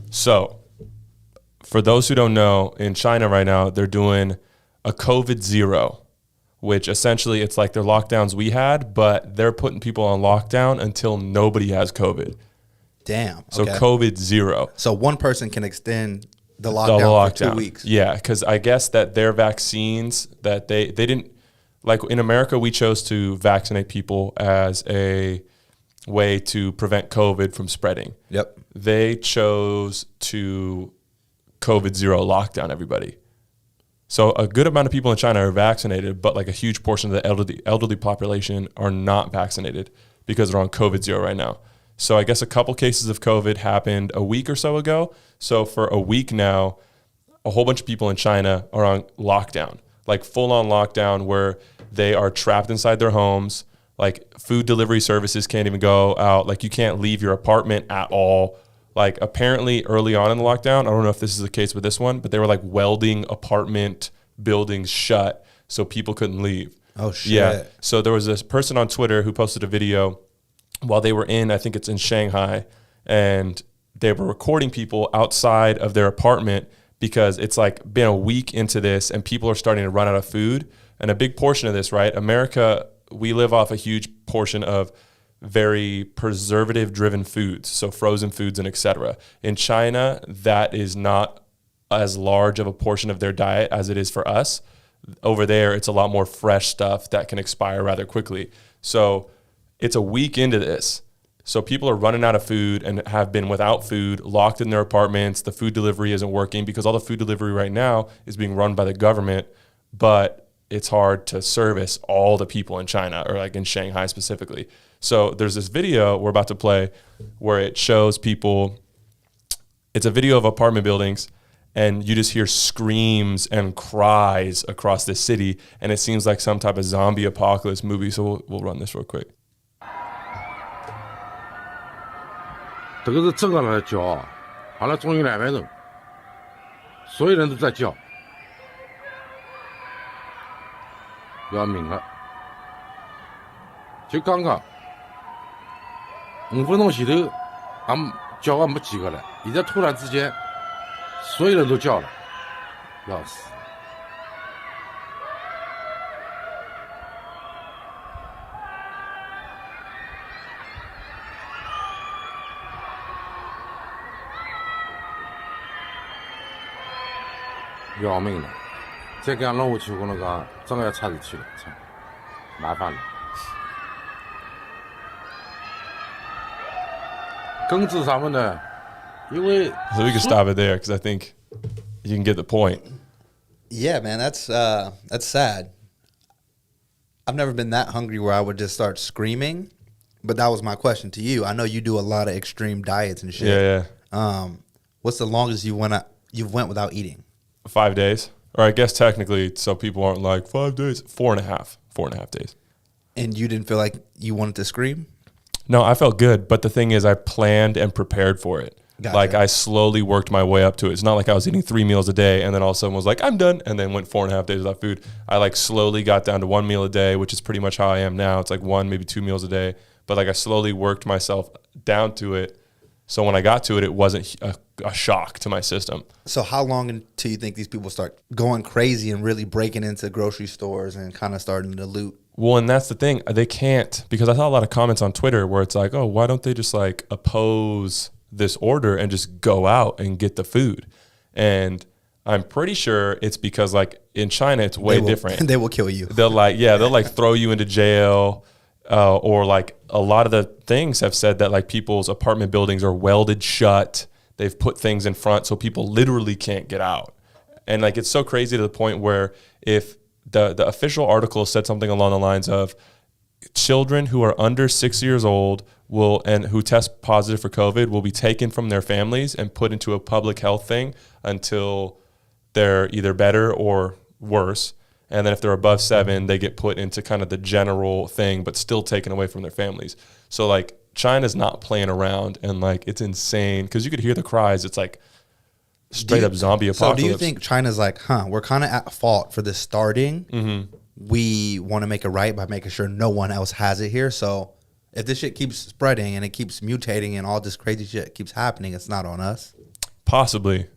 So for those who don't know, in China right now, they're doing a COVID zero, which essentially it's like their lockdowns we had, but they're putting people on lockdown until nobody has COVID. Damn. So COVID zero. So one person can extend the lockdown for 2 weeks. Yeah, because I guess that their vaccines that they didn't, like in America, we chose to vaccinate people as a way to prevent COVID from spreading. Yep. They chose to COVID zero lockdown everybody. So a good amount of people in China are vaccinated, but like a huge portion of the elderly population are not vaccinated because they're on COVID zero right now. So I guess a couple cases of COVID happened a week or so ago. So for a week now, a whole bunch of people in China are on lockdown, like full on lockdown where they are trapped inside their homes. Like food delivery services can't even go out. Like you can't leave your apartment at all. Like apparently early on in the lockdown, I don't know if this is the case with this one, but they were like welding apartment buildings shut so people couldn't leave. Oh shit. Yeah. So there was this person on Twitter who posted a video while they were in, I think it's in Shanghai, and they were recording people outside of their apartment because it's like been a week into this and people are starting to run out of food. And a big portion of this, right? America, we live off a huge portion of very preservative driven foods, so frozen foods and etc. In China, that is not as large of a portion of their diet as it is for us. Over there, it's a lot more fresh stuff that can expire rather quickly. So it's a week into this. So people are running out of food and have been without food, locked in their apartments. The food delivery isn't working because all the food delivery right now is being run by the government, but it's hard to service all the people in China or like in Shanghai specifically. So there's this video we're about to play where it shows people, it's a video of apartment buildings and you just hear screams and cries across the city. And it seems like some type of zombie apocalypse movie. So we'll run this real quick. 这个是正常人的叫啊，好了，终于200人，所有人都在叫，要命了！就刚刚5分钟前头，俺叫还没几个了，现在突然之间，所有人都叫了，要死！要命了！再这样弄下去，我跟侬讲，真的要出事体了，操，麻烦了。根治上面呢，因为 So we can stop it there because I think you can get the point. Yeah, man, that's sad. I've never been that hungry where I would just start screaming, but that was my question to you. I know you do a lot of extreme diets and shit. Yeah. What's the longest you went without eating? 5 days, or I guess technically, so people aren't like 5 days, 4.5 days. And you didn't feel like you wanted to scream? No, I felt good, but the thing is I planned and prepared for it. Gotcha. Like I slowly worked my way up to it. It's not like I was eating 3 meals a day and then all of a sudden was like, I'm done, and then went 4.5 days without food. I like slowly got down to 1 meal a day, which is pretty much how I am now. It's like 1, maybe 2 meals a day. But like I slowly worked myself down to it. So when I got to it, it wasn't a shock to my system. So how long until you think these people start going crazy and really breaking into grocery stores and kind of starting to loot? Well, and that's the thing. They can't, because I saw a lot of comments on Twitter where it's like, oh, why don't they just like oppose this order and just go out and get the food? And I'm pretty sure it's because like in China, it's way different. They will kill you. They'll like throw you into jail. Or like a lot of the things have said that like people's apartment buildings are welded shut. They've put things in front so people literally can't get out. And like it's so crazy to the point where if the official article said something along the lines of children who are under 6 years old and who test positive for COVID will be taken from their families and put into a public health thing until they're either better or worse. And then if they're above 7, they get put into kind of the general thing, but still taken away from their families. So like China's not playing around, and like it's insane because you could hear the cries. It's like straight up zombie apocalypse. So do you think China's like, we're kind of at fault for this starting. Mm-hmm. We want to make it right by making sure no one else has it here. So if this shit keeps spreading and it keeps mutating and all this crazy shit keeps happening, it's not on us. Possibly.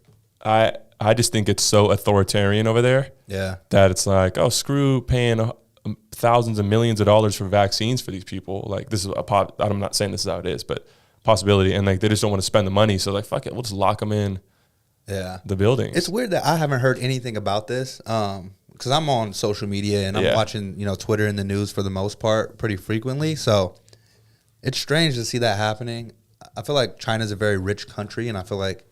I just think it's so authoritarian over there. Yeah. That it's like, oh, screw paying thousands and millions of dollars for vaccines for these people. Like, this is I'm not saying this is how it is, but possibility. And like, they just don't want to spend the money. So like, fuck it, we'll just lock them in. Yeah. The buildings. It's weird that I haven't heard anything about this. Because I'm on social media and I'm watching, Twitter and the news for the most part pretty frequently. So it's strange to see that happening. I feel like China's a very rich country, and I feel like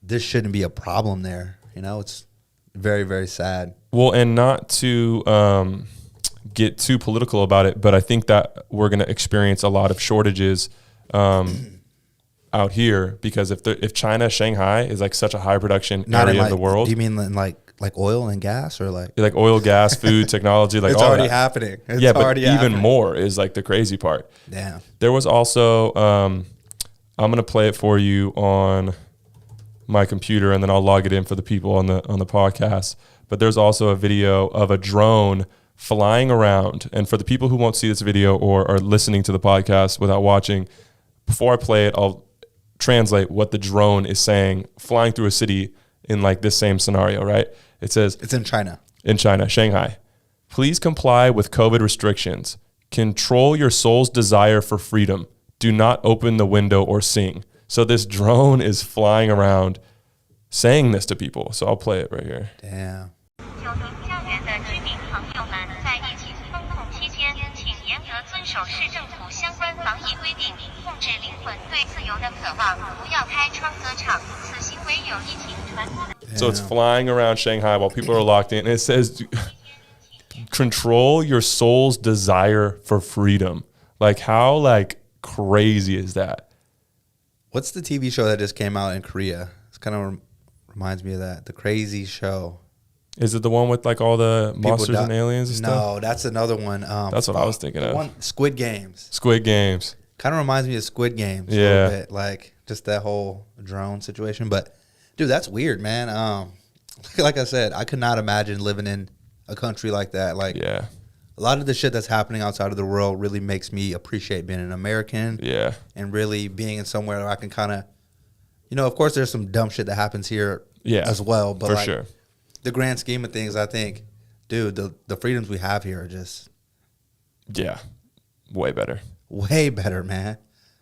this shouldn't be a problem there. It's very, very sad. Well, and not to get too political about it, but I think that we're going to experience a lot of shortages out here because if China, Shanghai is like such a high production area of the world. Do you mean in like oil and gas or like oil, gas, food, technology? Like it's all already that. happening. It's yeah, but already even happening. more is like the crazy part. Damn. There was also I'm going to play it for you on my computer, and then I'll log it in for the people on the podcast. But there's also a video of a drone flying around. And for the people who won't see this video or are listening to the podcast without watching, before I play it, I'll translate what the drone is saying, flying through a city in like this same scenario, right? It says, it's in China. In China, Shanghai. Please comply with COVID restrictions. Control your soul's desire for freedom. Do not open the window or sing. So this drone is flying around saying this to people. So I'll play it right here. Damn. So it's flying around Shanghai while people are locked in. And it says, control your soul's desire for freedom. Like, how like crazy is that? What's the TV show that just came out in Korea? It's kind of reminds me of that. The Crazy Show. Is it the one with like all the monsters and aliens and stuff? No, that's another one. That's what I was thinking of. Squid Games. Squid Games. Kind of reminds me of Squid Games. Yeah. A little bit, like just that whole drone situation. But dude, that's weird, man. Like I said, I could not imagine living in a country like that. Like, yeah. A lot of the shit that's happening outside of the world really makes me appreciate being an American. Yeah. And really being in somewhere where I can kind of, of course there's some dumb shit that happens here as well. But for like, sure. The grand scheme of things, I think, dude, the freedoms we have here are just... Yeah. Way better. Way better, man.